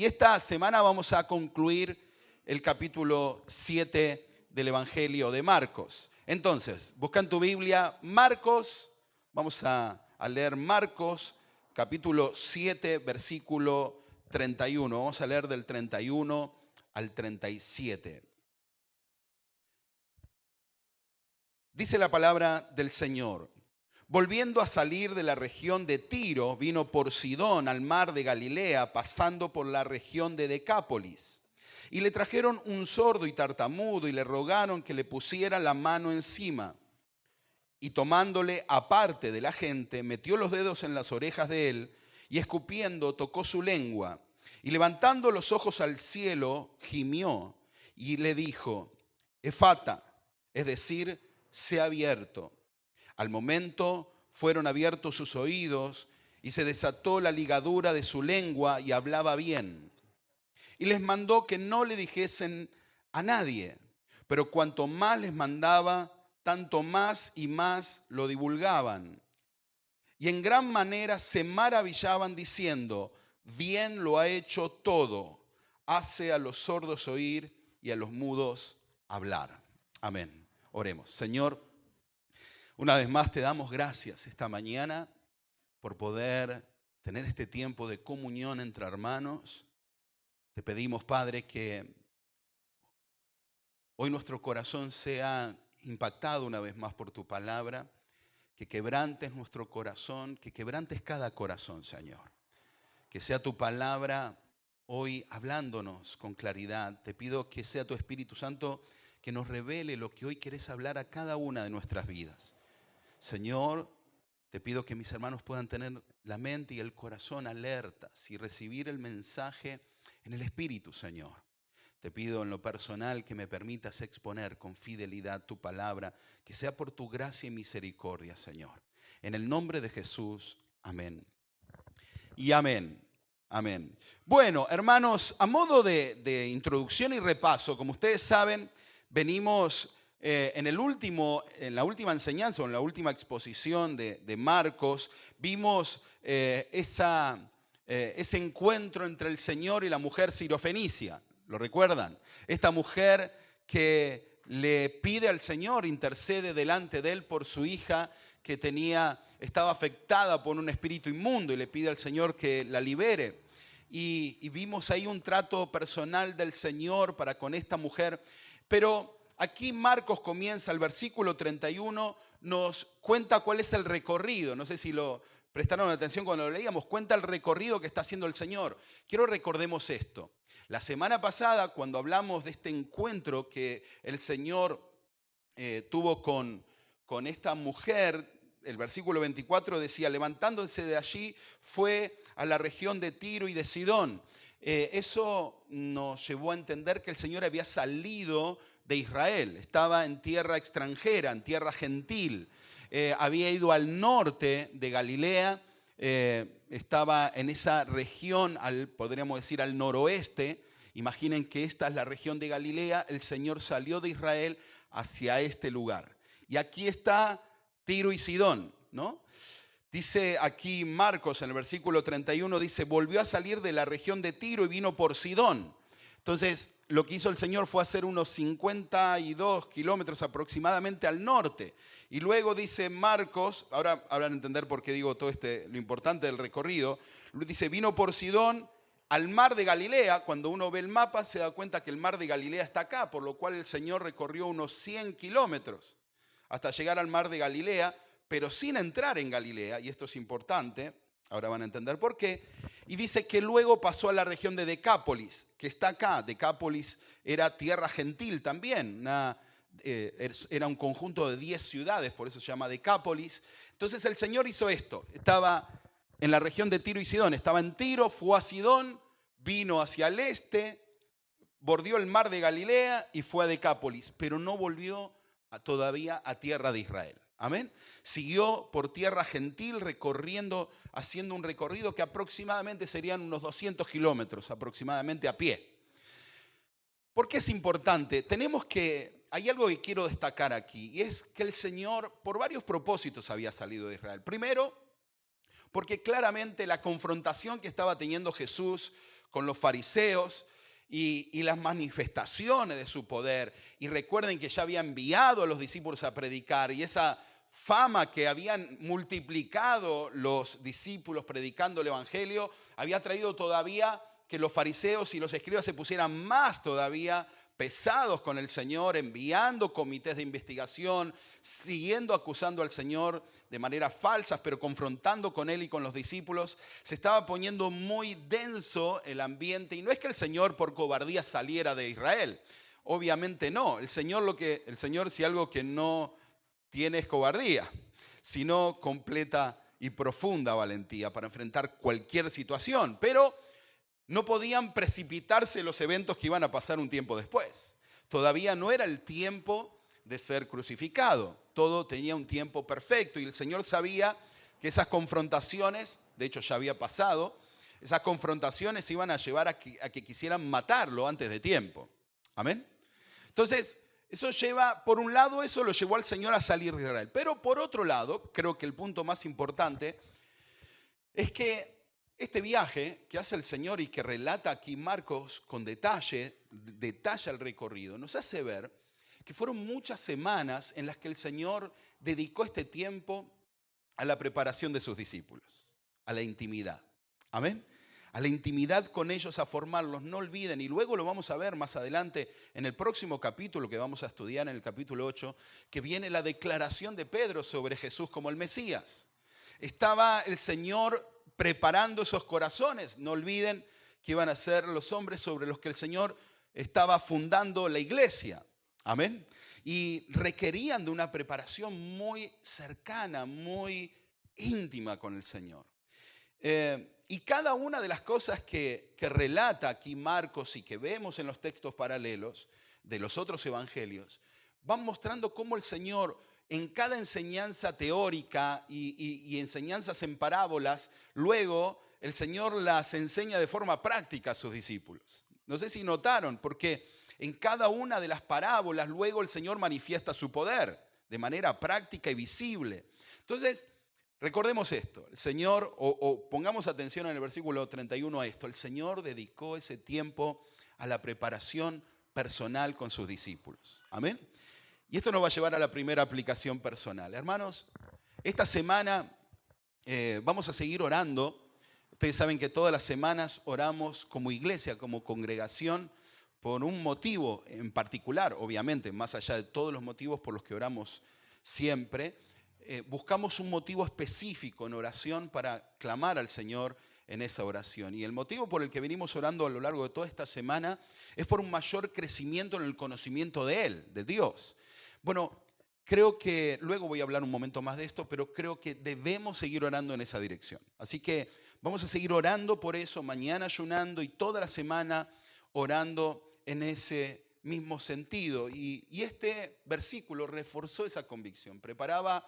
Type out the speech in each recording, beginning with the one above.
Y esta semana vamos a concluir el capítulo 7 del Evangelio de Marcos. Entonces, busca en tu Biblia Marcos, vamos a leer Marcos, capítulo 7, versículo 31. Vamos a leer del 31 al 37. Dice la palabra del Señor. Volviendo a salir de la región de Tiro, vino por Sidón al mar de Galilea, pasando por la región de Decápolis. Y le trajeron un sordo y tartamudo y le rogaron que le pusiera la mano encima. Y tomándole aparte de la gente, metió los dedos en las orejas de él y escupiendo tocó su lengua. Y levantando los ojos al cielo, gimió y le dijo, Efata, es decir, sea abierto. Al momento fueron abiertos sus oídos y se desató la ligadura de su lengua y hablaba bien. Y les mandó que no le dijesen a nadie, pero cuanto más les mandaba, tanto más y más lo divulgaban. Y en gran manera se maravillaban diciendo, bien lo ha hecho todo, hace a los sordos oír y a los mudos hablar. Amén. Oremos. Señor, una vez más te damos gracias esta mañana por poder tener este tiempo de comunión entre hermanos. Te pedimos, Padre, que hoy nuestro corazón sea impactado una vez más por tu palabra, que quebrantes nuestro corazón, que quebrantes cada corazón, Señor. Que sea tu palabra hoy hablándonos con claridad. Te pido que sea tu Espíritu Santo que nos revele lo que hoy querés hablar a cada una de nuestras vidas. Señor, te pido que mis hermanos puedan tener la mente y el corazón alertas y recibir el mensaje en el Espíritu, Señor. Te pido en lo personal que me permitas exponer con fidelidad tu palabra, que sea por tu gracia y misericordia, Señor. En el nombre de Jesús, amén. Y amén. Amén. Bueno, hermanos, a modo de introducción y repaso, como ustedes saben, venimos en la última enseñanza o en la última exposición de Marcos, vimos ese encuentro entre el Señor y la mujer sirofenicia. ¿Lo recuerdan? Esta mujer que le pide al Señor, intercede delante de él por su hija que estaba afectada por un espíritu inmundo y le pide al Señor que la libere. Y vimos ahí un trato personal del Señor para con esta mujer. Pero aquí Marcos comienza, el versículo 31, nos cuenta cuál es el recorrido. No sé si lo prestaron atención cuando lo leíamos. Cuenta el recorrido que está haciendo el Señor. Quiero recordemos esto. La semana pasada, cuando hablamos de este encuentro que el Señor tuvo con esta mujer, el versículo 24 decía, levantándose de allí, fue a la región de Tiro y de Sidón. Eso nos llevó a entender que el Señor había salido de Israel, estaba en tierra extranjera, en tierra gentil. Había ido al norte de Galilea, estaba en esa región, podríamos decir al noroeste. Imaginen que esta es la región de Galilea, el Señor salió de Israel hacia este lugar. Y aquí está Tiro y Sidón, ¿no? Dice aquí Marcos en el versículo 31, dice, volvió a salir de la región de Tiro y vino por Sidón. Entonces, lo que hizo el Señor fue hacer unos 52 kilómetros aproximadamente al norte. Y luego dice Marcos, ahora van a entender por qué digo todo lo importante del recorrido, dice, vino por Sidón al mar de Galilea. Cuando uno ve el mapa se da cuenta que el mar de Galilea está acá, por lo cual el Señor recorrió unos 100 kilómetros hasta llegar al mar de Galilea, pero sin entrar en Galilea, y esto es importante, ahora van a entender por qué, y dice que luego pasó a la región de Decápolis, que está acá. Decápolis era tierra gentil también, era un conjunto de 10 ciudades, por eso se llama Decápolis. Entonces el Señor hizo esto, estaba en la región de Tiro y Sidón, estaba en Tiro, fue a Sidón, vino hacia el este, bordeó el mar de Galilea y fue a Decápolis, pero no volvió todavía a tierra de Israel. Amén. Siguió por tierra gentil haciendo un recorrido que aproximadamente serían unos 200 kilómetros, aproximadamente a pie. ¿Por qué es importante? Hay algo que quiero destacar aquí, y es que el Señor, por varios propósitos, había salido de Israel. Primero, porque claramente la confrontación que estaba teniendo Jesús con los fariseos y las manifestaciones de su poder. Y recuerden que ya había enviado a los discípulos a predicar, y esa fama que habían multiplicado los discípulos predicando el evangelio había traído todavía que los fariseos y los escribas se pusieran más todavía pesados con el Señor, enviando comités de investigación, siguiendo acusando al Señor de manera falsa, pero confrontando con él y con los discípulos. Se estaba poniendo muy denso el ambiente, y no es que el Señor por cobardía saliera de Israel, obviamente no. El Señor si algo que no tiene es cobardía, sino completa y profunda valentía para enfrentar cualquier situación. Pero no podían precipitarse los eventos que iban a pasar un tiempo después. Todavía no era el tiempo de ser crucificado. Todo tenía un tiempo perfecto, y el Señor sabía que esas confrontaciones, de hecho ya había pasado, esas confrontaciones iban a llevar a que quisieran matarlo antes de tiempo. Amén. Entonces, eso lleva, por un lado, eso lo llevó al Señor a salir de Israel. Pero por otro lado, creo que el punto más importante es que este viaje que hace el Señor y que relata aquí Marcos con detalle, detalla el recorrido, nos hace ver que fueron muchas semanas en las que el Señor dedicó este tiempo a la preparación de sus discípulos, a la intimidad. Amén. A la intimidad con ellos, a formarlos. No olviden, y luego lo vamos a ver más adelante en el próximo capítulo que vamos a estudiar, en el capítulo 8, que viene la declaración de Pedro sobre Jesús como el Mesías. Estaba el Señor preparando esos corazones. No olviden que iban a ser los hombres sobre los que el Señor estaba fundando la iglesia. Amén. Y requerían de una preparación muy cercana, muy íntima con el Señor. Y cada una de las cosas que relata aquí Marcos y que vemos en los textos paralelos de los otros evangelios, van mostrando cómo el Señor en cada enseñanza teórica y enseñanzas en parábolas, luego el Señor las enseña de forma práctica a sus discípulos. No sé si notaron, porque en cada una de las parábolas luego el Señor manifiesta su poder de manera práctica y visible. Entonces, recordemos esto, el Señor, o pongamos atención en el versículo 31 a esto, el Señor dedicó ese tiempo a la preparación personal con sus discípulos. Amén. Y esto nos va a llevar a la primera aplicación personal. Hermanos, esta semana vamos a seguir orando. Ustedes saben que todas las semanas oramos como iglesia, como congregación, por un motivo en particular, obviamente, más allá de todos los motivos por los que oramos siempre. Buscamos un motivo específico en oración para clamar al Señor en esa oración. Y el motivo por el que venimos orando a lo largo de toda esta semana es por un mayor crecimiento en el conocimiento de Él, de Dios. Bueno, creo que, luego voy a hablar un momento más de esto, pero creo que debemos seguir orando en esa dirección. Así que vamos a seguir orando por eso, mañana ayunando y toda la semana orando en ese mismo sentido. Y este versículo reforzó esa convicción. Preparaba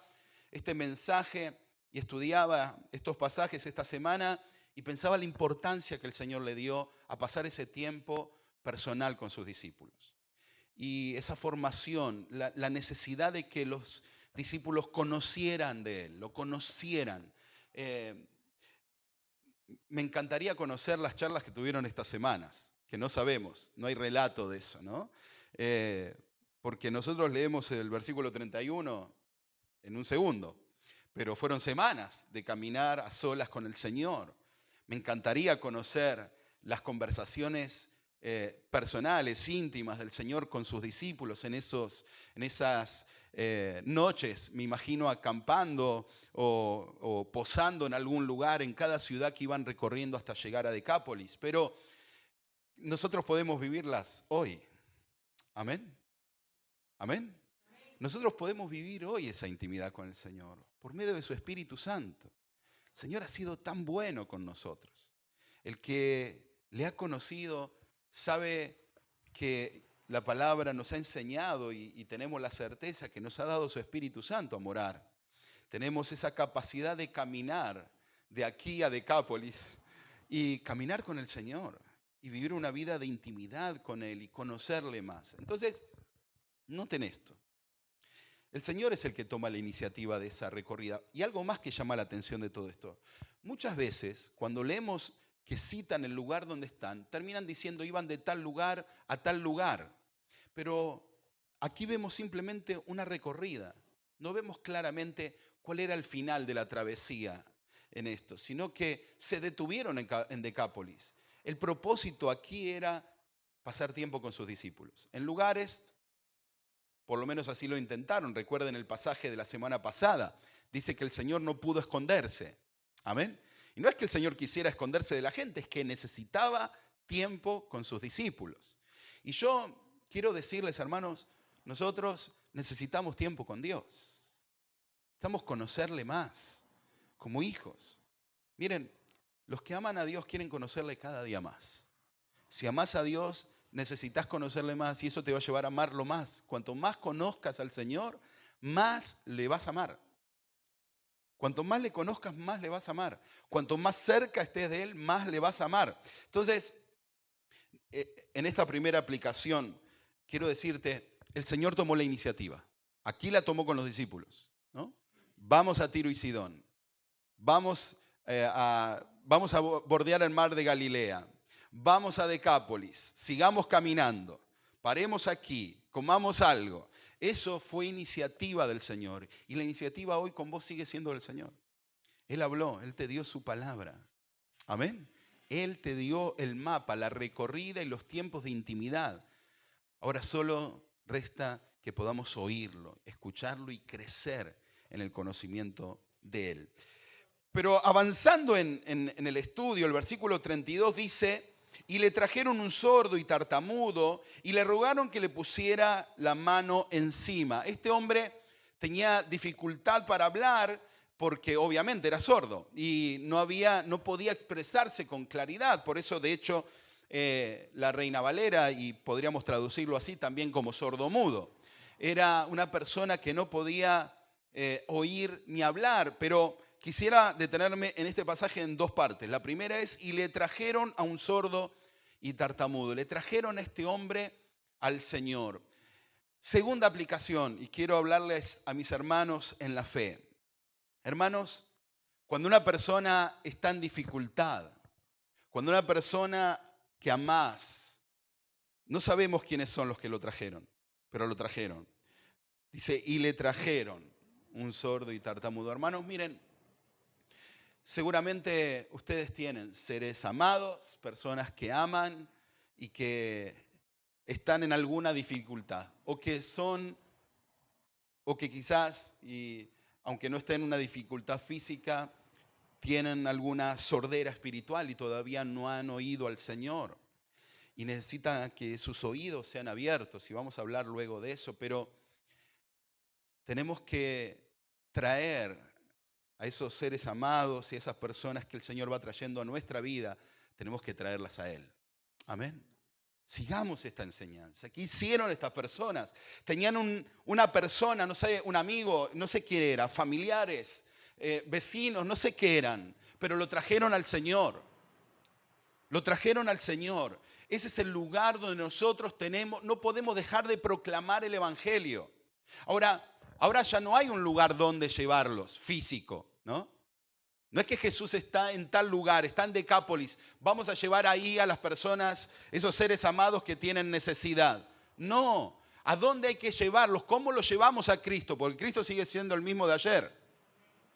este mensaje y estudiaba estos pasajes esta semana y pensaba la importancia que el Señor le dio a pasar ese tiempo personal con sus discípulos. Y esa formación, la necesidad de que los discípulos conocieran de Él, lo conocieran. Me encantaría conocer las charlas que tuvieron estas semanas, que no sabemos, no hay relato de eso, ¿no? Porque nosotros leemos el versículo 31 en un segundo, pero fueron semanas de caminar a solas con el Señor. Me encantaría conocer las conversaciones personales, íntimas del Señor con sus discípulos en esas noches, me imagino acampando o posando en algún lugar en cada ciudad que iban recorriendo hasta llegar a Decápolis. Pero nosotros podemos vivirlas hoy. Amén. Amén. Nosotros podemos vivir hoy esa intimidad con el Señor por medio de su Espíritu Santo. El Señor ha sido tan bueno con nosotros. El que le ha conocido sabe que la palabra nos ha enseñado y tenemos la certeza que nos ha dado su Espíritu Santo a morar. Tenemos esa capacidad de caminar de aquí a Decápolis y caminar con el Señor y vivir una vida de intimidad con Él y conocerle más. Entonces, noten esto. El Señor es el que toma la iniciativa de esa recorrida. Y algo más que llama la atención de todo esto. Muchas veces, cuando leemos que citan el lugar donde están, terminan diciendo iban de tal lugar a tal lugar. Pero aquí vemos simplemente una recorrida. No vemos claramente cuál era el final de la travesía en esto, sino que se detuvieron en Decápolis. El propósito aquí era pasar tiempo con sus discípulos. En lugares, por lo menos así lo intentaron. Recuerden el pasaje de la semana pasada. Dice que el Señor no pudo esconderse. Amén. Y no es que el Señor quisiera esconderse de la gente, es que necesitaba tiempo con sus discípulos. Y yo quiero decirles, hermanos, nosotros necesitamos tiempo con Dios. Necesitamos conocerle más, como hijos. Miren, los que aman a Dios quieren conocerle cada día más. Si amas a Dios, necesitas conocerle más y eso te va a llevar a amarlo más. Cuanto más conozcas al Señor, más le vas a amar. Cuanto más le conozcas, más le vas a amar. Cuanto más cerca estés de Él, más le vas a amar. Entonces, en esta primera aplicación, quiero decirte, el Señor tomó la iniciativa. Aquí la tomó con los discípulos, ¿no? Vamos a Tiro y Sidón. Vamos a bordear el mar de Galilea. Vamos a Decápolis. Sigamos caminando. Paremos aquí. Comamos algo. Eso fue iniciativa del Señor. Y la iniciativa hoy con vos sigue siendo del Señor. Él habló, Él te dio su palabra. Amén. Él te dio el mapa, la recorrida y los tiempos de intimidad. Ahora solo resta que podamos oírlo, escucharlo y crecer en el conocimiento de Él. Pero avanzando en el estudio, el versículo 32 dice, y le trajeron un sordo y tartamudo y le rogaron que le pusiera la mano encima. Este hombre tenía dificultad para hablar porque obviamente era sordo y no podía expresarse con claridad. Por eso, de hecho, la Reina Valera, y podríamos traducirlo así también como sordomudo, era una persona que no podía oír ni hablar, pero quisiera detenerme en este pasaje en dos partes. La primera es, y le trajeron a un sordo y tartamudo. Le trajeron a este hombre al Señor. Segunda aplicación, y quiero hablarles a mis hermanos en la fe. Hermanos, cuando una persona está en dificultad, cuando una persona que amás, no sabemos quiénes son los que lo trajeron, pero lo trajeron. Dice, y le trajeron un sordo y tartamudo. Hermanos, miren, seguramente ustedes tienen seres amados, personas que aman y que están en alguna dificultad o que quizás, y aunque no estén en una dificultad física, tienen alguna sordera espiritual y todavía no han oído al Señor y necesitan que sus oídos sean abiertos y vamos a hablar luego de eso, pero tenemos que traer a esos seres amados y a esas personas que el Señor va trayendo a nuestra vida, tenemos que traerlas a Él. Amén. Sigamos esta enseñanza. ¿Qué hicieron estas personas? Tenían una persona, no sé, un amigo, no sé quién era, familiares, vecinos, no sé qué eran, pero lo trajeron al Señor. Lo trajeron al Señor. Ese es el lugar donde nosotros no podemos dejar de proclamar el Evangelio. Ahora ya no hay un lugar donde llevarlos, físico, ¿no? No es que Jesús está en tal lugar, está en Decápolis. Vamos a llevar ahí a las personas, esos seres amados que tienen necesidad. No, ¿a dónde hay que llevarlos? ¿Cómo los llevamos a Cristo? Porque Cristo sigue siendo el mismo de ayer.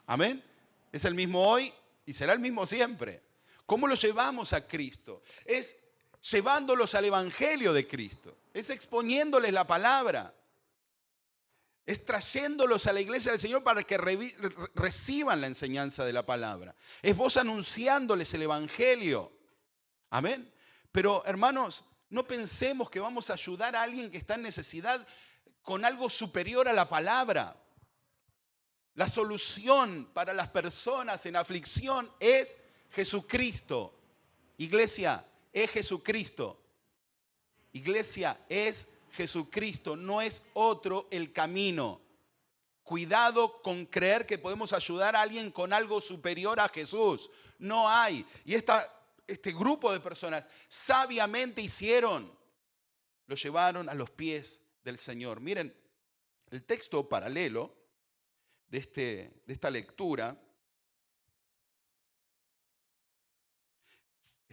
Amén. Es el mismo hoy y será el mismo siempre. ¿Cómo los llevamos a Cristo? Es llevándolos al Evangelio de Cristo. Es exponiéndoles la palabra. Es trayéndolos a la iglesia del Señor para que reciban la enseñanza de la palabra. Es vos anunciándoles el Evangelio. Amén. Pero hermanos, no pensemos que vamos a ayudar a alguien que está en necesidad con algo superior a la palabra. La solución para las personas en aflicción es Jesucristo. Iglesia, es Jesucristo. Iglesia, es Jesucristo, no es otro el camino. Cuidado con creer que podemos ayudar a alguien con algo superior a Jesús. No hay. Y este grupo de personas sabiamente hicieron. Lo llevaron a los pies del Señor. Miren, el texto paralelo de esta lectura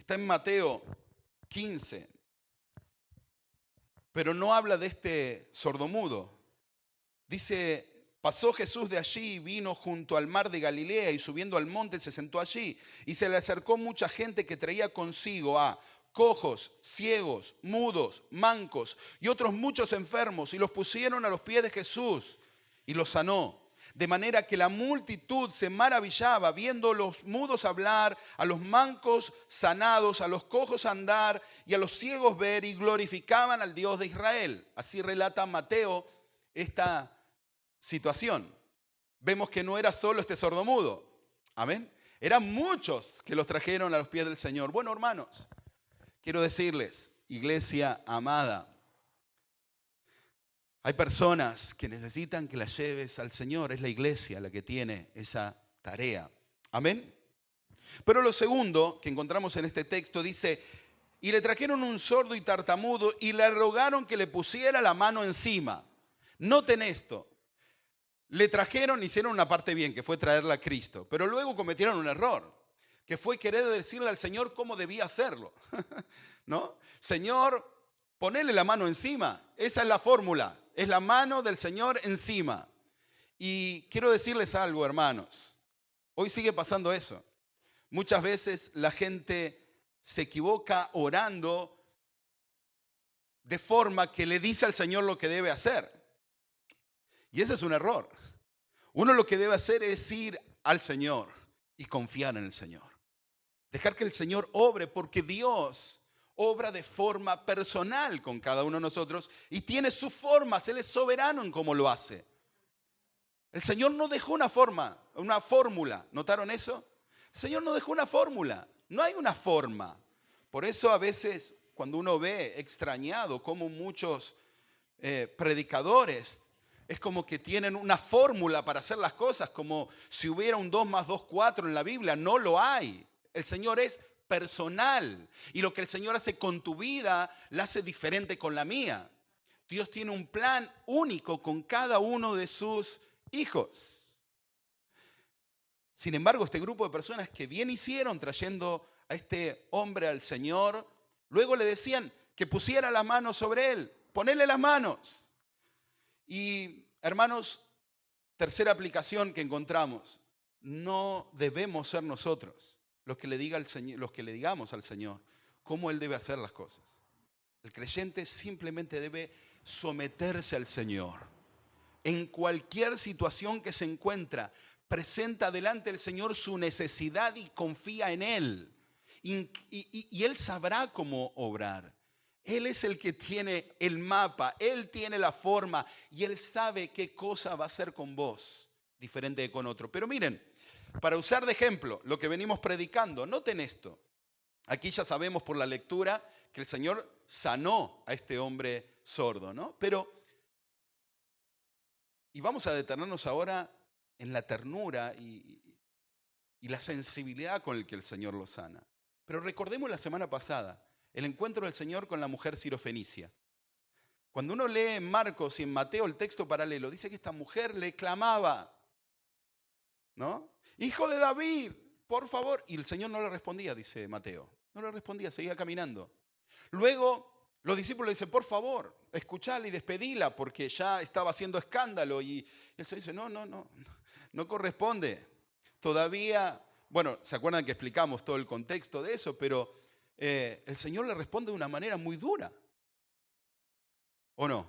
Está en Mateo 15, pero no habla de este sordomudo. Dice, pasó Jesús de allí y vino junto al mar de Galilea y subiendo al monte se sentó allí. Y se le acercó mucha gente que traía consigo a cojos, ciegos, mudos, mancos y otros muchos enfermos y los pusieron a los pies de Jesús y los sanó. De manera que la multitud se maravillaba viendo a los mudos hablar, a los mancos sanados, a los cojos andar y a los ciegos ver y glorificaban al Dios de Israel. Así relata Mateo esta situación. Vemos que no era solo este sordomudo. Amén. Eran muchos que los trajeron a los pies del Señor. Bueno, hermanos, quiero decirles, iglesia amada, hay personas que necesitan que las lleves al Señor. Es la iglesia la que tiene esa tarea. Amén. Pero lo segundo que encontramos en este texto dice, y le trajeron un sordo y tartamudo y le rogaron que le pusiera la mano encima. Noten esto. Le trajeron, hicieron una parte bien, que fue traerla a Cristo, pero luego cometieron un error, que fue querer decirle al Señor cómo debía hacerlo. ¿No? Señor, ponele la mano encima. Esa es la fórmula. Es la mano del Señor encima. Y quiero decirles algo, hermanos. Hoy sigue pasando eso. Muchas veces la gente se equivoca orando de forma que le dice al Señor lo que debe hacer. Y ese es un error. Uno lo que debe hacer es ir al Señor y confiar en el Señor. Dejar que el Señor obre, porque Dios obra de forma personal con cada uno de nosotros y tiene sus formas. Él es soberano en cómo lo hace. El Señor no dejó una fórmula. ¿Notaron eso? El Señor no dejó una fórmula. No hay una forma. Por eso a veces cuando uno ve extrañado cómo muchos predicadores es como que tienen una fórmula para hacer las cosas, como si hubiera un 2 más 2, 4 en la Biblia. No lo hay. El Señor es personal. Y lo que el Señor hace con tu vida, la hace diferente con la mía. Dios tiene un plan único con cada uno de sus hijos. Sin embargo, este grupo de personas que bien hicieron trayendo a este hombre al Señor, luego le decían que pusiera las manos sobre él. Ponele las manos. Y, hermanos, tercera aplicación que encontramos. No debemos ser nosotros los que le digamos al Señor cómo Él debe hacer las cosas. El creyente simplemente debe someterse al Señor. En cualquier situación que se encuentra, presenta delante del Señor su necesidad y confía en Él. Y Él sabrá cómo obrar. Él es el que tiene el mapa, Él tiene la forma y Él sabe qué cosa va a hacer con vos, diferente de con otro. Pero miren, para usar de ejemplo lo que venimos predicando, noten esto. Aquí ya sabemos por la lectura que el Señor sanó a este hombre sordo, ¿no? Y vamos a detenernos ahora en la ternura y la sensibilidad con el que el Señor lo sana. Pero recordemos la semana pasada, el encuentro del Señor con la mujer sirofenicia. Cuando uno lee en Marcos y en Mateo el texto paralelo, dice que esta mujer le clamaba, ¿no? Hijo de David, por favor. Y el Señor no le respondía, dice Mateo. No le respondía, seguía caminando. Luego los discípulos le dicen, por favor, escuchala y despedila, porque ya estaba haciendo escándalo. Y eso dice, no corresponde. Todavía, bueno, ¿se acuerdan que explicamos todo el contexto de eso? Pero el Señor le responde de una manera muy dura. ¿O no?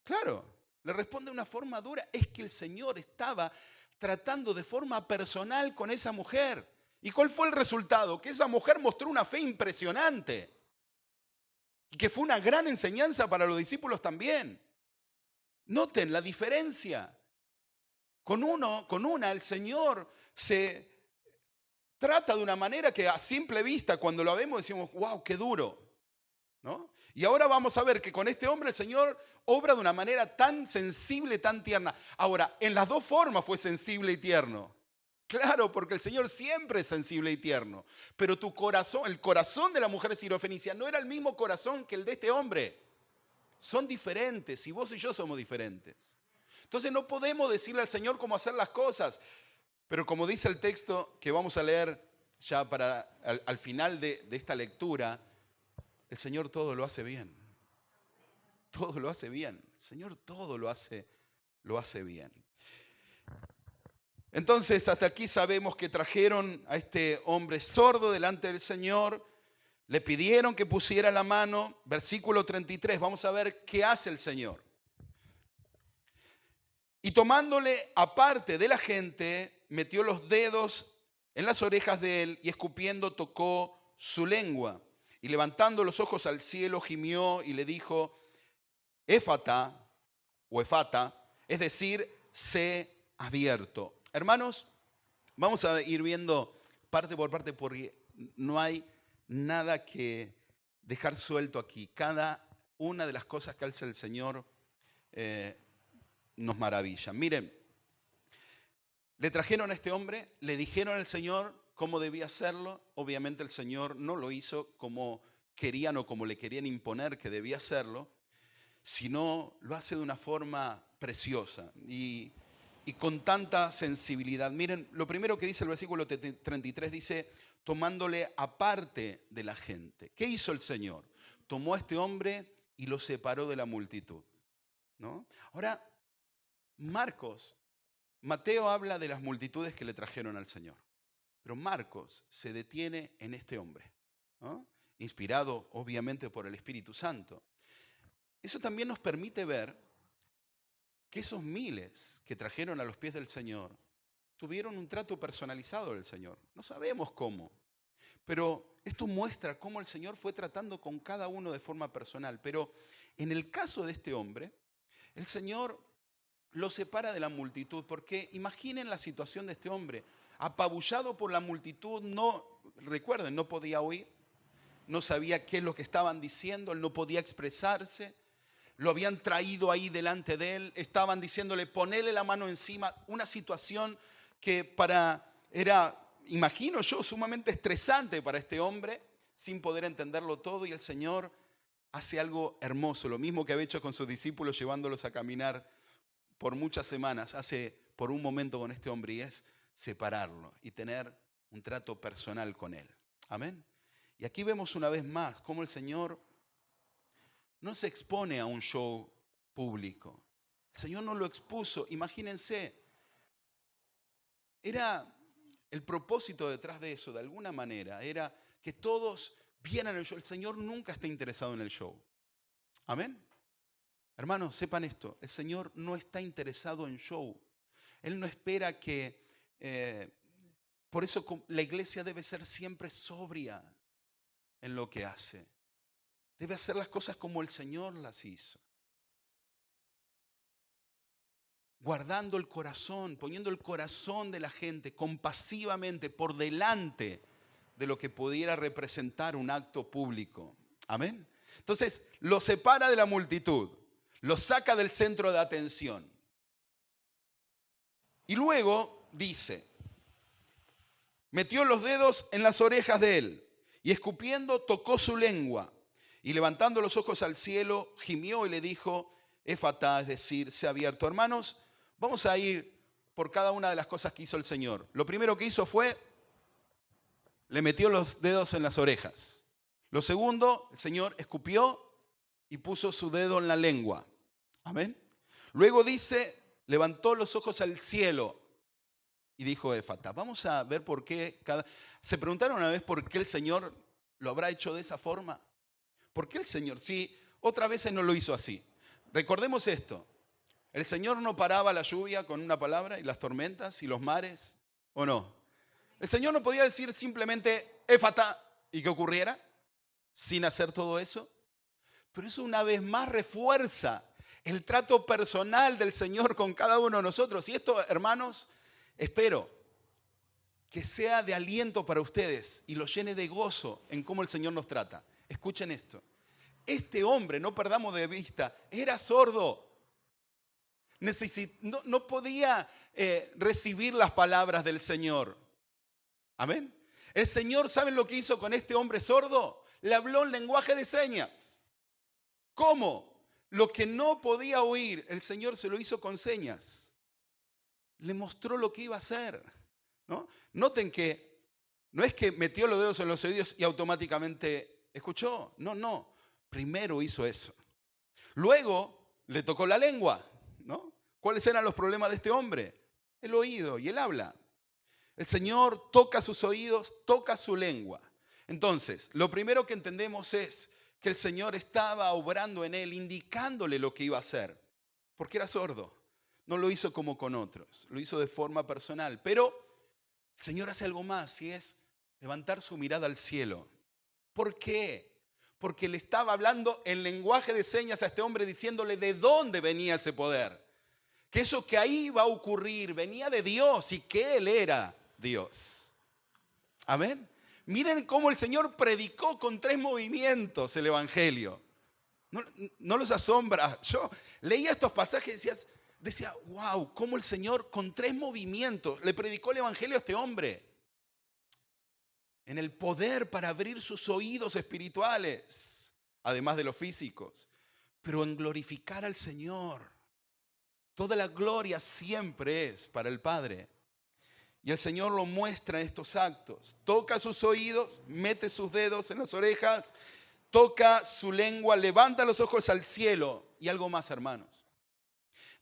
Claro, le responde de una forma dura. Es que el Señor estaba tratando de forma personal con esa mujer. ¿Y cuál fue el resultado? Que esa mujer mostró una fe impresionante. Y que fue una gran enseñanza para los discípulos también. Noten la diferencia. Con una, el Señor se trata de una manera que a simple vista, cuando lo vemos, decimos, wow, qué duro, ¿no? Y ahora vamos a ver que con este hombre el Señor obra de una manera tan sensible, tan tierna. Ahora, en las dos formas fue sensible y tierno. Claro, porque el Señor siempre es sensible y tierno. Pero tu corazón, el corazón de la mujer sirofenicia no era el mismo corazón que el de este hombre. Son diferentes y vos y yo somos diferentes. Entonces no podemos decirle al Señor cómo hacer las cosas. Pero como dice el texto que vamos a leer ya al final de esta lectura, el Señor todo lo hace bien. Todo lo hace bien. El Señor todo lo hace bien. Entonces, hasta aquí sabemos que trajeron a este hombre sordo delante del Señor, le pidieron que pusiera la mano. Versículo 33, vamos a ver qué hace el Señor. Y tomándole aparte de la gente, metió los dedos en las orejas de él y escupiendo tocó su lengua. Y levantando los ojos al cielo, gimió y le dijo, Éfata o Efata, es decir, sé abierto. Hermanos, vamos a ir viendo parte por parte porque no hay nada que dejar suelto aquí. Cada una de las cosas que hace el Señor nos maravilla. Miren, le trajeron a este hombre, le dijeron al Señor cómo debía hacerlo. Obviamente el Señor no lo hizo como querían o como le querían imponer que debía hacerlo, sino lo hace de una forma preciosa y con tanta sensibilidad. Miren, lo primero que dice el versículo 33 dice, tomándole aparte de la gente. ¿Qué hizo el Señor? Tomó a este hombre y lo separó de la multitud, ¿no? Ahora, Mateo habla de las multitudes que le trajeron al Señor, pero Marcos se detiene en este hombre, ¿no? Inspirado obviamente por el Espíritu Santo. Eso también nos permite ver que esos miles que trajeron a los pies del Señor tuvieron un trato personalizado del Señor. No sabemos cómo, pero esto muestra cómo el Señor fue tratando con cada uno de forma personal. Pero en el caso de este hombre, el Señor lo separa de la multitud, porque imaginen la situación de este hombre, apabullado por la multitud, recuerden, no podía oír, no sabía qué es lo que estaban diciendo, él no podía expresarse. Lo habían traído ahí delante de él, estaban diciéndole, ponele la mano encima, una situación que era, imagino yo, sumamente estresante para este hombre, sin poder entenderlo todo, y el Señor hace algo hermoso, lo mismo que había hecho con sus discípulos, llevándolos a caminar por muchas semanas, hace por un momento con este hombre, y es separarlo y tener un trato personal con él. Amén. Y aquí vemos una vez más cómo el Señor no se expone a un show público. El Señor no lo expuso. Imagínense, era el propósito detrás de eso, de alguna manera, era que todos vieran el show. El Señor nunca está interesado en el show. Amén. Hermanos, sepan esto, el Señor no está interesado en show. Él no espera que... por eso la iglesia debe ser siempre sobria en lo que hace. Debe hacer las cosas como el Señor las hizo. Guardando el corazón, poniendo el corazón de la gente compasivamente por delante de lo que pudiera representar un acto público. Amén. Entonces, lo separa de la multitud, lo saca del centro de atención. Y luego dice, metió los dedos en las orejas de él y escupiendo tocó su lengua y levantando los ojos al cielo gimió y le dijo, Éfata, es decir, sea abierto. Hermanos, vamos a ir por cada una de las cosas que hizo el Señor. Lo primero que hizo fue, le metió los dedos en las orejas. Lo segundo, el Señor escupió y puso su dedo en la lengua. Amén. Luego dice, levantó los ojos al cielo y dijo Éfata. Vamos a ver por qué ¿Se preguntaron una vez por qué el Señor lo habrá hecho de esa forma? ¿Por qué el Señor? Sí, otras veces no lo hizo así. Recordemos esto. El Señor no paraba la lluvia con una palabra y las tormentas y los mares, ¿o no? El Señor no podía decir simplemente Éfata y que ocurriera sin hacer todo eso. Pero eso una vez más refuerza el trato personal del Señor con cada uno de nosotros. Y esto, hermanos, espero que sea de aliento para ustedes y los llene de gozo en cómo el Señor nos trata. Escuchen esto. Este hombre, no perdamos de vista, era sordo. No podía recibir las palabras del Señor. Amén. El Señor, ¿saben lo que hizo con este hombre sordo? Le habló en lenguaje de señas. ¿Cómo? Lo que no podía oír, el Señor se lo hizo con señas. Le mostró lo que iba a hacer, ¿no? Noten que No es que metió los dedos en los oídos y automáticamente escuchó. No, no. Primero hizo eso. Luego le tocó la lengua, ¿no? ¿Cuáles eran los problemas de este hombre? El oído y el habla. El Señor toca sus oídos, toca su lengua. Entonces, lo primero que entendemos es que el Señor estaba obrando en él, indicándole lo que iba a hacer, porque era sordo. No lo hizo como con otros, lo hizo de forma personal. Pero el Señor hace algo más y es levantar su mirada al cielo. ¿Por qué? Porque le estaba hablando en lenguaje de señas a este hombre diciéndole de dónde venía ese poder. Que eso que ahí iba a ocurrir venía de Dios y que Él era Dios. Amén. Miren cómo el Señor predicó con 3 movimientos el Evangelio. No los asombra. Yo leía estos pasajes y decía, wow, cómo el Señor con 3 movimientos le predicó el Evangelio a este hombre. En el poder para abrir sus oídos espirituales, además de los físicos, pero en glorificar al Señor. Toda la gloria siempre es para el Padre. Y el Señor lo muestra en estos actos. Toca sus oídos, mete sus dedos en las orejas, toca su lengua, levanta los ojos al cielo. Y algo más, hermanos.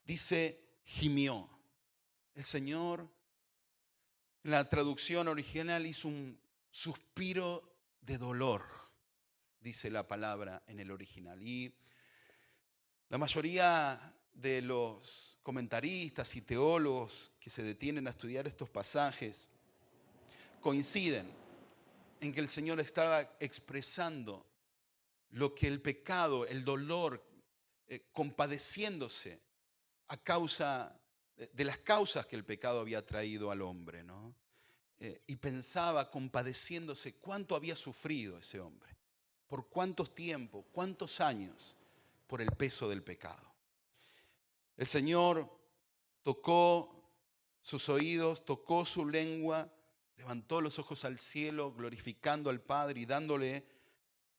Dice, gimió. El Señor, en la traducción original, hizo un suspiro de dolor, dice la palabra en el original. Y la mayoría de los comentaristas y teólogos que se detienen a estudiar estos pasajes coinciden en que el Señor estaba expresando lo que el pecado, el dolor, compadeciéndose a causa de las causas que el pecado había traído al hombre, ¿no? Y pensaba, compadeciéndose, cuánto había sufrido ese hombre, por cuántos tiempos, cuántos años, por el peso del pecado. El Señor tocó sus oídos, tocó su lengua, levantó los ojos al cielo, glorificando al Padre y dándole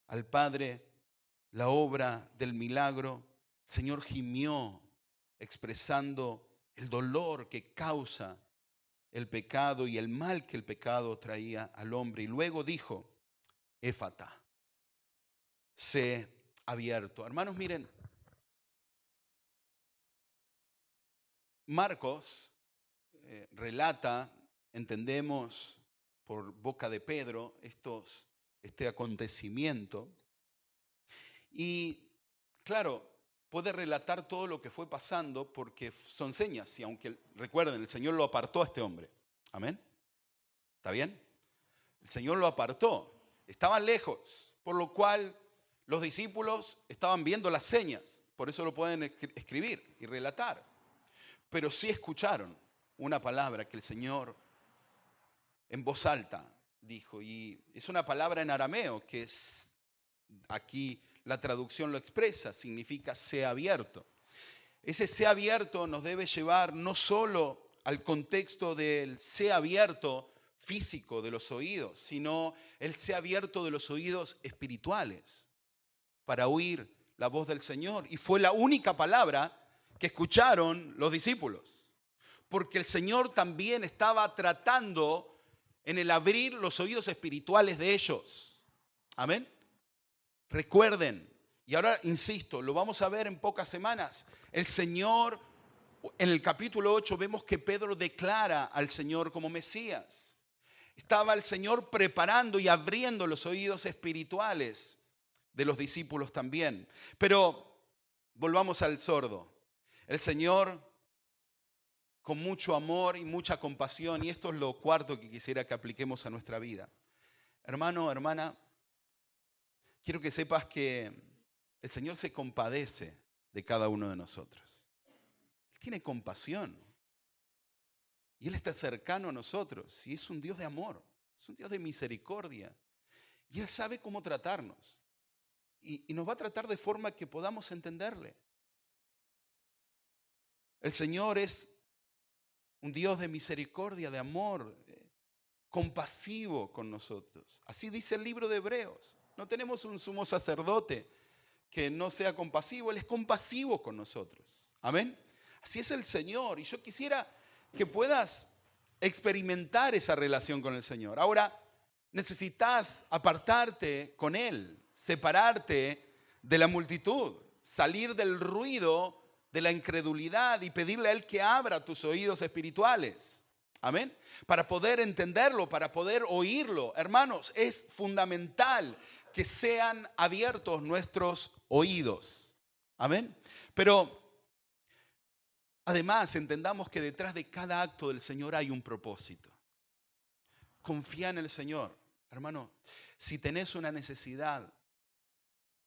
al Padre la obra del milagro. El Señor gimió, expresando el dolor que causa el pecado y el mal que el pecado traía al hombre. Y luego dijo, Éfata, sé abierto. Hermanos, miren, Marcos relata, entendemos por boca de Pedro, este acontecimiento. Y claro, puede relatar todo lo que fue pasando porque son señas. Y aunque recuerden, el Señor lo apartó a este hombre. Amén. ¿Está bien? El Señor lo apartó. Estaban lejos, por lo cual los discípulos estaban viendo las señas. Por eso lo pueden escribir y relatar. Pero sí escucharon una palabra que el Señor en voz alta dijo. Y es una palabra en arameo que es, aquí la traducción lo expresa, significa sea abierto. Ese sea abierto nos debe llevar no solo al contexto del sea abierto físico de los oídos, sino el sea abierto de los oídos espirituales para oír la voz del Señor. Y fue la única palabra que escucharon los discípulos, porque el Señor también estaba tratando en el abrir los oídos espirituales de ellos. Amén. Recuerden, y ahora insisto, lo vamos a ver en pocas semanas, el Señor, en el capítulo 8 vemos que Pedro declara al Señor como Mesías. Estaba el Señor preparando y abriendo los oídos espirituales de los discípulos también. Pero volvamos al sordo. El Señor, con mucho amor y mucha compasión, y esto es lo cuarto que quisiera que apliquemos a nuestra vida. Hermano, hermana, quiero que sepas que el Señor se compadece de cada uno de nosotros. Él tiene compasión. Y Él está cercano a nosotros. Y es un Dios de amor. Es un Dios de misericordia. Y Él sabe cómo tratarnos. Y nos va a tratar de forma que podamos entenderle. El Señor es un Dios de misericordia, de amor, compasivo con nosotros. Así dice el libro de Hebreos. No tenemos un sumo sacerdote que no sea compasivo. Él es compasivo con nosotros. Amén. Así es el Señor. Y yo quisiera que puedas experimentar esa relación con el Señor. Ahora, necesitas apartarte con Él, separarte de la multitud, salir del ruido de la incredulidad y pedirle a Él que abra tus oídos espirituales. Amén. Para poder entenderlo, para poder oírlo. Hermanos, es fundamental que sean abiertos nuestros oídos. Amén. Pero además entendamos que detrás de cada acto del Señor hay un propósito. Confía en el Señor. Hermano, si tenés una necesidad,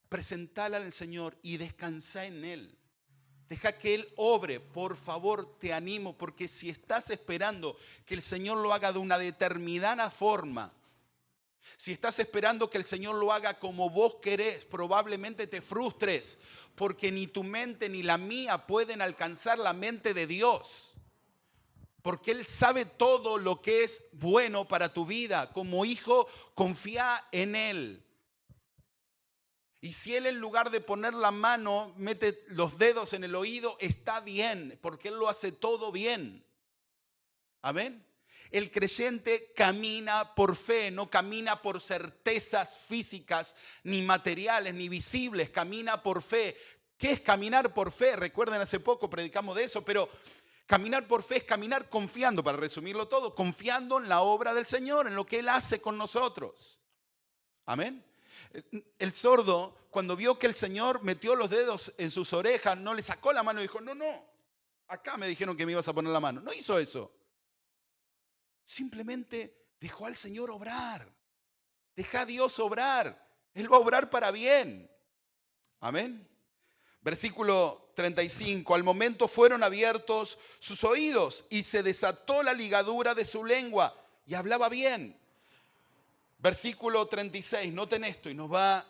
presentala al Señor y descansa en Él. Deja que Él obre, por favor, te animo, porque si estás esperando que el Señor lo haga de una determinada forma, si estás esperando que el Señor lo haga como vos querés, probablemente te frustres, porque ni tu mente ni la mía pueden alcanzar la mente de Dios. Porque Él sabe todo lo que es bueno para tu vida. Como hijo, confía en Él. Y si Él en lugar de poner la mano, mete los dedos en el oído, está bien, porque Él lo hace todo bien. Amén. El creyente camina por fe, no camina por certezas físicas, ni materiales, ni visibles, camina por fe. ¿Qué es caminar por fe? Recuerden, hace poco predicamos de eso, pero caminar por fe es caminar confiando, para resumirlo todo, confiando en la obra del Señor, en lo que Él hace con nosotros. Amén. El sordo, cuando vio que el Señor metió los dedos en sus orejas, no le sacó la mano y dijo, no, acá me dijeron que me ibas a poner la mano. No hizo eso. Simplemente dejó al Señor obrar. Deja a Dios obrar. Él va a obrar para bien. Amén. Versículo 35. Al momento fueron abiertos sus oídos y se desató la ligadura de su lengua y hablaba bien. Versículo 36. Noten esto y nos va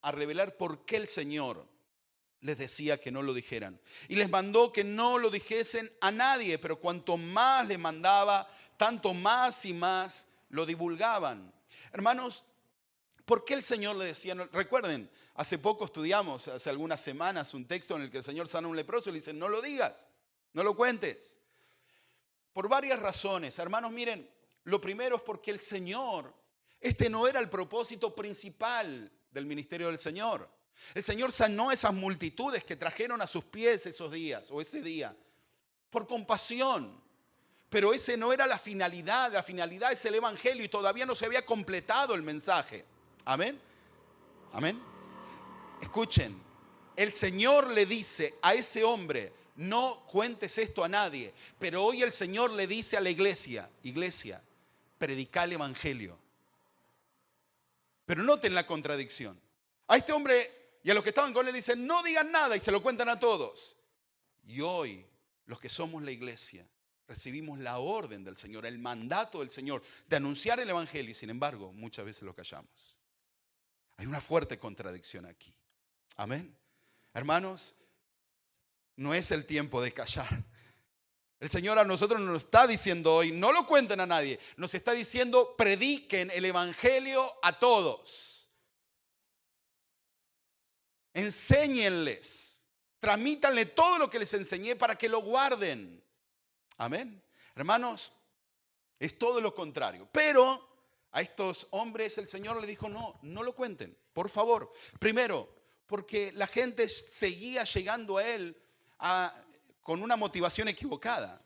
a revelar por qué el Señor les decía que no lo dijeran. Y les mandó que no lo dijesen a nadie, pero cuanto más les mandaba, tanto más y más lo divulgaban. Hermanos, ¿por qué el Señor le decía? Recuerden, hace poco estudiamos, hace algunas semanas, un texto en el que el Señor sana a un leproso y le dice, no lo digas, no lo cuentes. Por varias razones. Hermanos, miren, lo primero es porque el Señor, este no era el propósito principal del ministerio del Señor. El Señor sanó a esas multitudes que trajeron a sus pies esos días o ese día por compasión. Pero ese no era la finalidad es el Evangelio y todavía no se había completado el mensaje. Amén. Amén. Escuchen, el Señor le dice a ese hombre, no cuentes esto a nadie, pero hoy el Señor le dice a la iglesia, predica el Evangelio. Pero noten la contradicción. A este hombre y a los que estaban con él dicen, no digan nada y se lo cuentan a todos. Y hoy, los que somos la iglesia, recibimos la orden del Señor, el mandato del Señor de anunciar el Evangelio y sin embargo muchas veces lo callamos. Hay una fuerte contradicción aquí. Amén. Hermanos, no es el tiempo de callar. El Señor a nosotros nos está diciendo hoy, no lo cuenten a nadie, nos está diciendo, prediquen el Evangelio a todos. Enséñenles, transmítanle todo lo que les enseñé para que lo guarden. Amén. Hermanos, es todo lo contrario. Pero a estos hombres el Señor les dijo, no lo cuenten, por favor. Primero, porque la gente seguía llegando a Él con una motivación equivocada.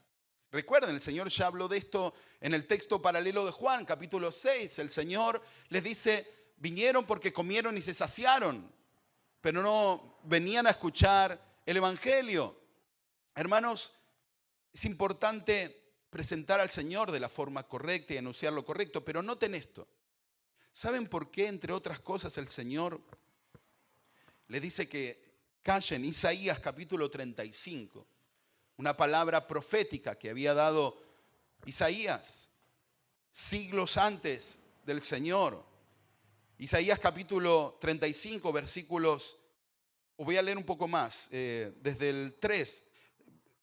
Recuerden, el Señor ya habló de esto en el texto paralelo de Juan, capítulo 6. El Señor les dice, vinieron porque comieron y se saciaron, pero no venían a escuchar el Evangelio. Hermanos, es importante presentar al Señor de la forma correcta y anunciar lo correcto, pero noten esto. ¿Saben por qué, entre otras cosas, el Señor les dice que callen? Isaías capítulo 35, una palabra profética que había dado Isaías siglos antes del Señor. Isaías capítulo 35, versículos, voy a leer un poco más, desde el 3,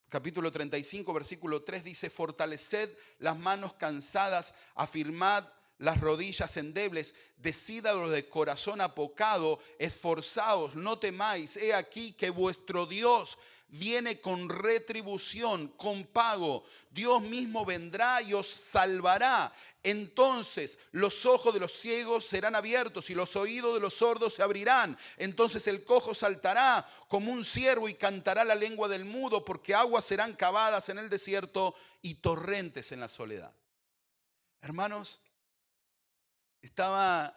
capítulo 35, versículo 3 dice, fortaleced las manos cansadas, afirmad las rodillas endebles, decid a los de corazón apocado, esforzaos, no temáis, he aquí que vuestro Dios viene con retribución, con pago. Dios mismo vendrá y os salvará. Entonces los ojos de los ciegos serán abiertos y los oídos de los sordos se abrirán. Entonces el cojo saltará como un ciervo y cantará la lengua del mudo, porque aguas serán cavadas en el desierto y torrentes en la soledad. Hermanos, estaba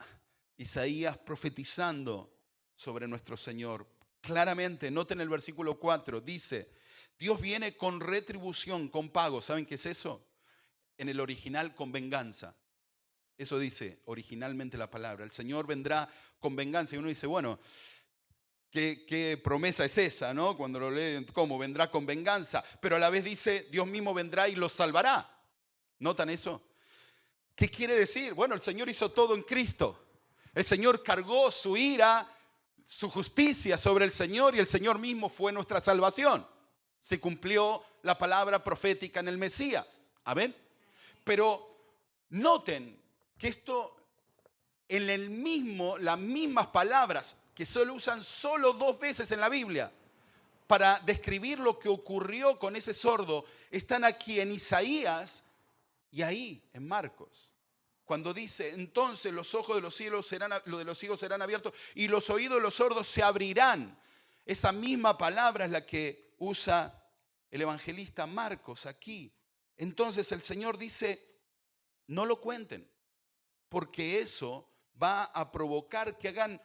Isaías profetizando sobre nuestro Señor. Claramente, noten el versículo 4, dice, Dios viene con retribución, con pago. ¿Saben qué es eso? En el original, con venganza. Eso dice originalmente la palabra. El Señor vendrá con venganza. Y uno dice, bueno, ¿qué promesa es esa, no? Cuando lo leen, ¿cómo? Vendrá con venganza. Pero a la vez dice, Dios mismo vendrá y los salvará. ¿Notan eso? ¿Qué quiere decir? Bueno, el Señor hizo todo en Cristo. El Señor cargó su ira, su justicia sobre el Señor y el Señor mismo fue nuestra salvación. Se cumplió la palabra profética en el Mesías. Amén. Pero noten que esto en las mismas palabras que solo usan solo 2 veces en la Biblia para describir lo que ocurrió con ese sordo, están aquí en Isaías y ahí en Marcos. Cuando dice, entonces los ojos de los ciegos serán abiertos y los oídos de los sordos se abrirán. Esa misma palabra es la que usa el evangelista Marcos aquí. Entonces el Señor dice, no lo cuenten, porque eso va a provocar que hagan,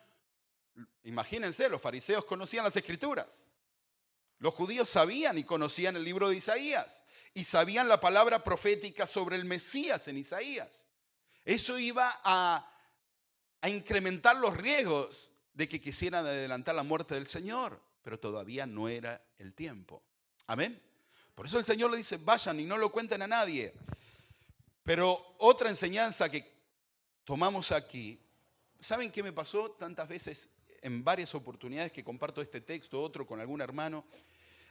imagínense, los fariseos conocían las Escrituras. Los judíos sabían y conocían el libro de Isaías y sabían la palabra profética sobre el Mesías en Isaías. Eso iba a incrementar los riesgos de que quisieran adelantar la muerte del Señor, pero todavía no era el tiempo. Amén. Por eso el Señor le dice, vayan y no lo cuenten a nadie. Pero otra enseñanza que tomamos aquí, ¿saben qué me pasó tantas veces en varias oportunidades que comparto este texto, otro con algún hermano?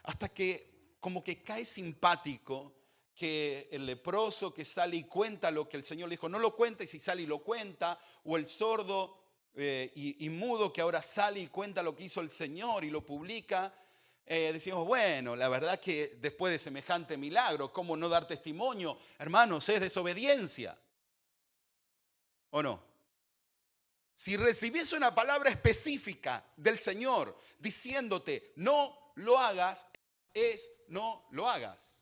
Hasta que como que cae simpático que el leproso que sale y cuenta lo que el Señor le dijo, no lo cuenta, y si sale y lo cuenta, o el sordo y mudo que ahora sale y cuenta lo que hizo el Señor y lo publica, decimos, bueno, la verdad que después de semejante milagro, ¿cómo no dar testimonio? Hermanos, es desobediencia, ¿o no? Si recibís una palabra específica del Señor diciéndote, no lo hagas, es no lo hagas.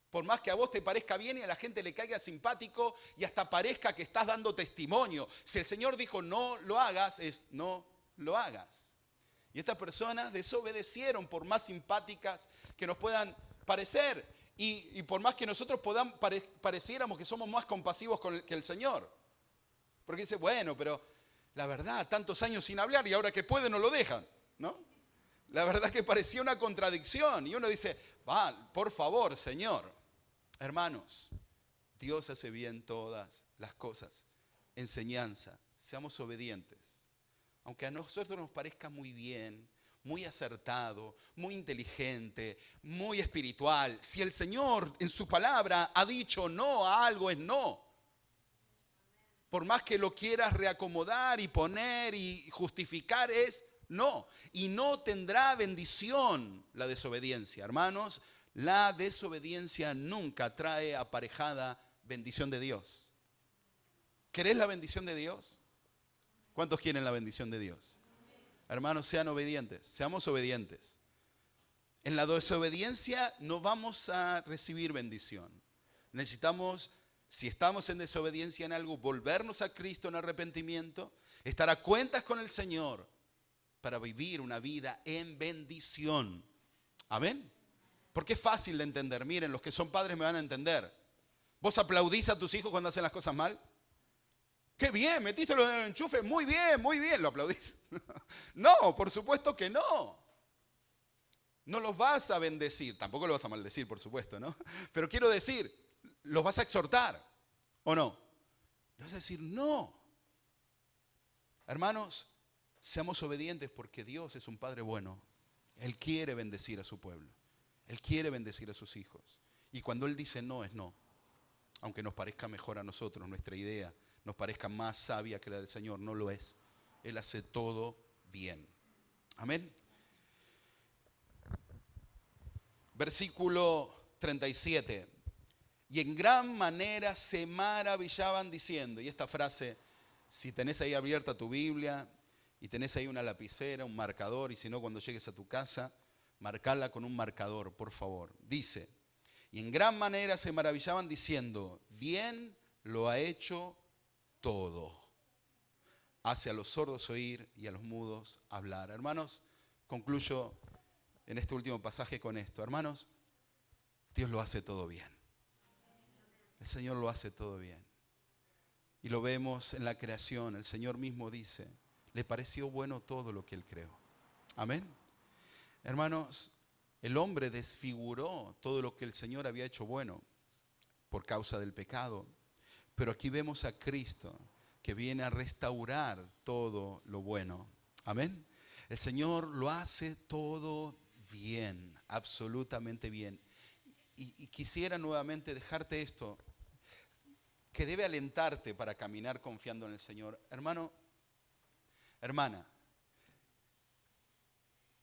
Por más que a vos te parezca bien y a la gente le caiga simpático y hasta parezca que estás dando testimonio. Si el Señor dijo no lo hagas, es no lo hagas. Y estas personas desobedecieron por más simpáticas que nos puedan parecer. Y por más que nosotros pareciéramos que somos más compasivos que el Señor. Porque dice, bueno, pero la verdad, tantos años sin hablar y ahora que puede no lo dejan, ¿no? La verdad que parecía una contradicción. Y uno dice, va, por favor, Señor. Hermanos, Dios hace bien todas las cosas. Enseñanza, seamos obedientes. Aunque a nosotros nos parezca muy bien, muy acertado, muy inteligente, muy espiritual, si el Señor en su palabra ha dicho no a algo, es no. Por más que lo quieras reacomodar y poner y justificar, es no. Y no tendrá bendición la desobediencia. Hermanos, la desobediencia nunca trae aparejada bendición de Dios. ¿Querés la bendición de Dios? ¿Cuántos quieren la bendición de Dios? Hermanos, sean obedientes, seamos obedientes. En la desobediencia no vamos a recibir bendición. Necesitamos, si estamos en desobediencia en algo, volvernos a Cristo en arrepentimiento, estar a cuentas con el Señor para vivir una vida en bendición. Amén. Porque es fácil de entender. Miren, los que son padres me van a entender. ¿Vos aplaudís a tus hijos cuando hacen las cosas mal? ¡Qué bien! ¿Metiste los en el enchufe? Muy bien, muy bien. ¿Lo aplaudís? No, por supuesto que no. No los vas a bendecir. Tampoco los vas a maldecir, por supuesto, ¿no? Pero quiero decir, los vas a exhortar, ¿o no? Le vas a decir, no. Hermanos, seamos obedientes porque Dios es un Padre bueno. Él quiere bendecir a su pueblo. Él quiere bendecir a sus hijos. Y cuando Él dice no, es no. Aunque nos parezca mejor a nosotros, nuestra idea nos parezca más sabia que la del Señor, no lo es. Él hace todo bien. Amén. Versículo 37. Y en gran manera se maravillaban diciendo, y esta frase, si tenés ahí abierta tu Biblia y tenés ahí una lapicera, un marcador, y si no cuando llegues a tu casa, marcala con un marcador, por favor. Dice, y en gran manera se maravillaban diciendo, bien lo ha hecho todo. Hace a los sordos oír y a los mudos hablar. Hermanos, concluyo en este último pasaje con esto. Hermanos, Dios lo hace todo bien. El Señor lo hace todo bien. Y lo vemos en la creación. El Señor mismo dice, le pareció bueno todo lo que Él creó. Amén. Hermanos, el hombre desfiguró todo lo que el Señor había hecho bueno por causa del pecado. Pero aquí vemos a Cristo que viene a restaurar todo lo bueno. Amén. El Señor lo hace todo bien, absolutamente bien. Y quisiera nuevamente dejarte esto, que debe alentarte para caminar confiando en el Señor. Hermano, hermana,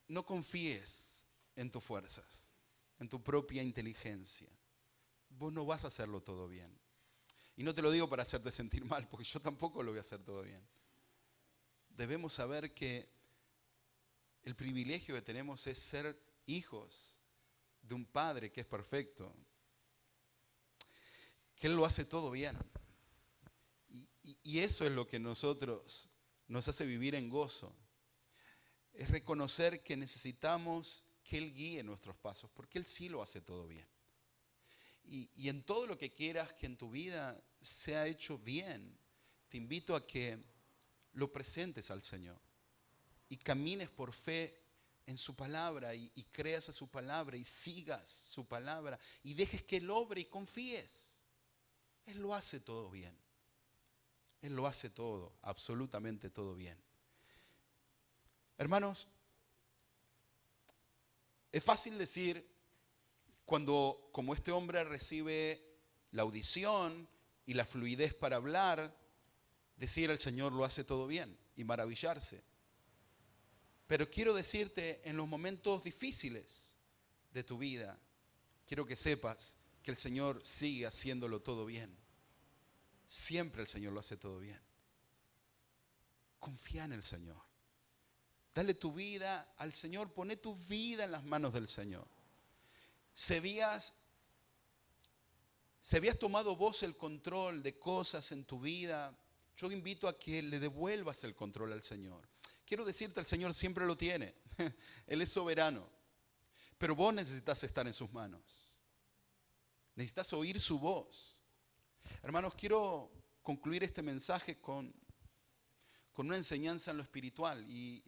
no confíes en tus fuerzas, en tu propia inteligencia. Vos no vas a hacerlo todo bien. Y no te lo digo para hacerte sentir mal, porque yo tampoco lo voy a hacer todo bien. Debemos saber que el privilegio que tenemos es ser hijos de un Padre que es perfecto, que Él lo hace todo bien. Y eso es lo que nosotros nos hace vivir en gozo. Es reconocer que necesitamos que Él guíe nuestros pasos, porque Él sí lo hace todo bien. Y en todo lo que quieras que en tu vida sea hecho bien, te invito a que lo presentes al Señor y camines por fe en su palabra y creas a su palabra y sigas su palabra y dejes que Él obre y confíes. Él lo hace todo bien. Él lo hace todo, absolutamente todo bien. Hermanos, es fácil decir cuando, como este hombre recibe la audición y la fluidez para hablar, decir el Señor lo hace todo bien y maravillarse. Pero quiero decirte, en los momentos difíciles de tu vida, quiero que sepas que el Señor sigue haciéndolo todo bien. Siempre el Señor lo hace todo bien. Confía en el Señor. Dale tu vida al Señor, poné tu vida en las manos del Señor. Si habías tomado vos el control de cosas en tu vida, yo invito a que le devuelvas el control al Señor. Quiero decirte, el Señor siempre lo tiene. Él es soberano. Pero vos necesitas estar en sus manos. Necesitas oír su voz. Hermanos, quiero concluir este mensaje con una enseñanza en lo espiritual y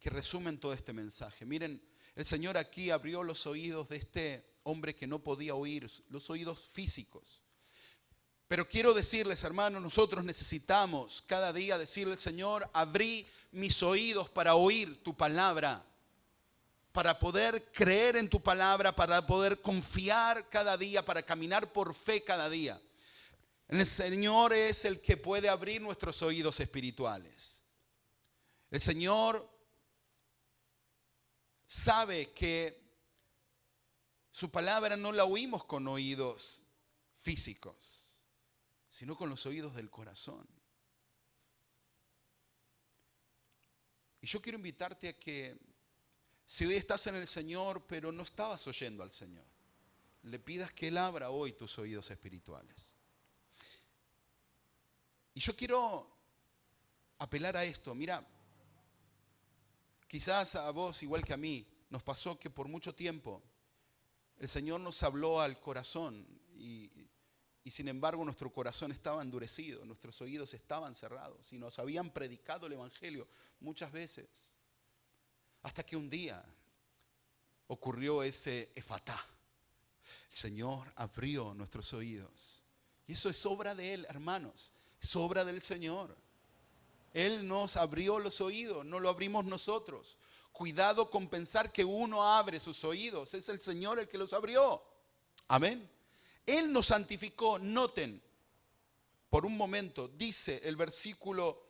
que resumen todo este mensaje. Miren, el Señor aquí abrió los oídos de este hombre que no podía oír, los oídos físicos. Pero quiero decirles, hermanos, nosotros necesitamos cada día decirle, Señor, abrí mis oídos para oír tu palabra, para poder creer en tu palabra, para poder confiar cada día, para caminar por fe cada día. El Señor es el que puede abrir nuestros oídos espirituales. El Señor sabe que su palabra no la oímos con oídos físicos, sino con los oídos del corazón. Y yo quiero invitarte a que, si hoy estás en el Señor, pero no estabas oyendo al Señor, le pidas que Él abra hoy tus oídos espirituales. Y yo quiero apelar a esto. Mira, quizás a vos, igual que a mí, nos pasó que por mucho tiempo el Señor nos habló al corazón y sin embargo nuestro corazón estaba endurecido, nuestros oídos estaban cerrados y nos habían predicado el Evangelio muchas veces. Hasta que un día ocurrió ese efatá. El Señor abrió nuestros oídos. Y eso es obra de Él, hermanos. Es obra del Señor. Él nos abrió los oídos, no lo abrimos nosotros. Cuidado con pensar que uno abre sus oídos. Es el Señor el que los abrió. Amén. Él nos santificó. Noten, por un momento, dice el versículo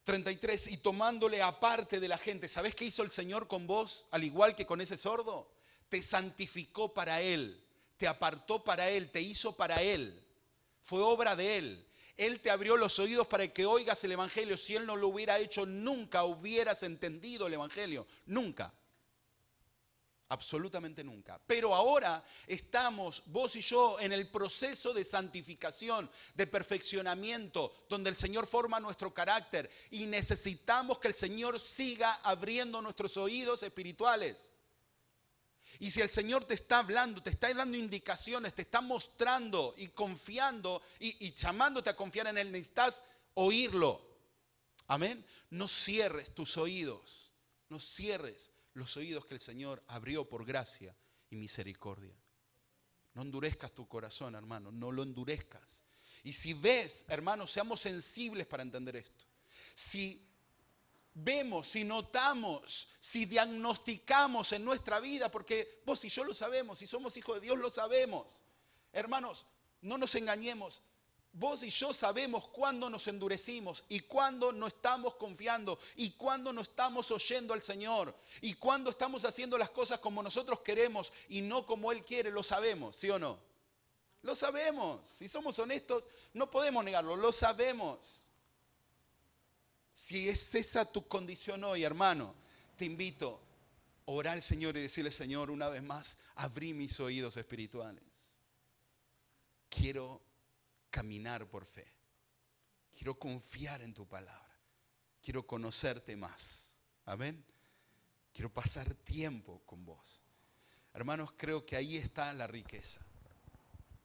33, y tomándole aparte de la gente. ¿Sabés qué hizo el Señor con vos? Al igual que con ese sordo. Te santificó para Él, te apartó para Él, te hizo para Él. Fue obra de Él. Él te abrió los oídos para que oigas el Evangelio. Si Él no lo hubiera hecho, nunca hubieras entendido el Evangelio. Nunca. Absolutamente nunca. Pero ahora estamos, vos y yo, en el proceso de santificación, de perfeccionamiento, donde el Señor forma nuestro carácter y necesitamos que el Señor siga abriendo nuestros oídos espirituales. Y si el Señor te está hablando, te está dando indicaciones, te está mostrando y confiando y llamándote a confiar en Él, necesitas oírlo. Amén. No cierres tus oídos, no cierres los oídos que el Señor abrió por gracia y misericordia. No endurezcas tu corazón, hermano, no lo endurezcas. Y si ves, hermano, seamos sensibles para entender esto. Si vemos, si notamos, si diagnosticamos en nuestra vida, porque vos y yo lo sabemos, si somos hijos de Dios lo sabemos. Hermanos, no nos engañemos. Vos y yo sabemos cuándo nos endurecimos y cuándo no estamos confiando y cuándo no estamos oyendo al Señor y cuándo estamos haciendo las cosas como nosotros queremos y no como Él quiere. Lo sabemos, ¿sí o no? Lo sabemos. Si somos honestos, no podemos negarlo. Lo sabemos. Si es esa tu condición hoy, hermano, te invito a orar al Señor y decirle: Señor, una vez más, abrí mis oídos espirituales. Quiero caminar por fe. Quiero confiar en tu palabra. Quiero conocerte más. Amén. Quiero pasar tiempo con vos. Hermanos, creo que ahí está la riqueza.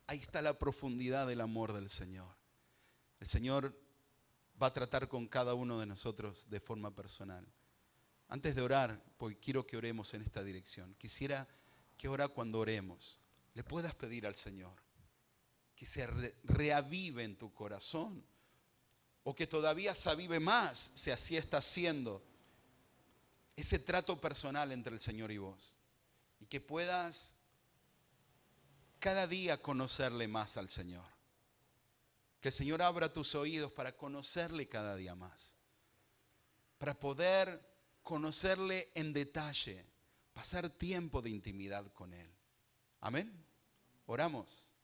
Ahí está la profundidad del amor del Señor. El Señor va a tratar con cada uno de nosotros de forma personal. Antes de orar, porque quiero que oremos en esta dirección. Quisiera que ahora cuando oremos, le puedas pedir al Señor que se reavive en tu corazón, o que todavía se avive más, si así está haciendo, ese trato personal entre el Señor y vos. Y que puedas cada día conocerle más al Señor. Que el Señor abra tus oídos para conocerle cada día más. Para poder conocerle en detalle, pasar tiempo de intimidad con Él. Amén. Oramos.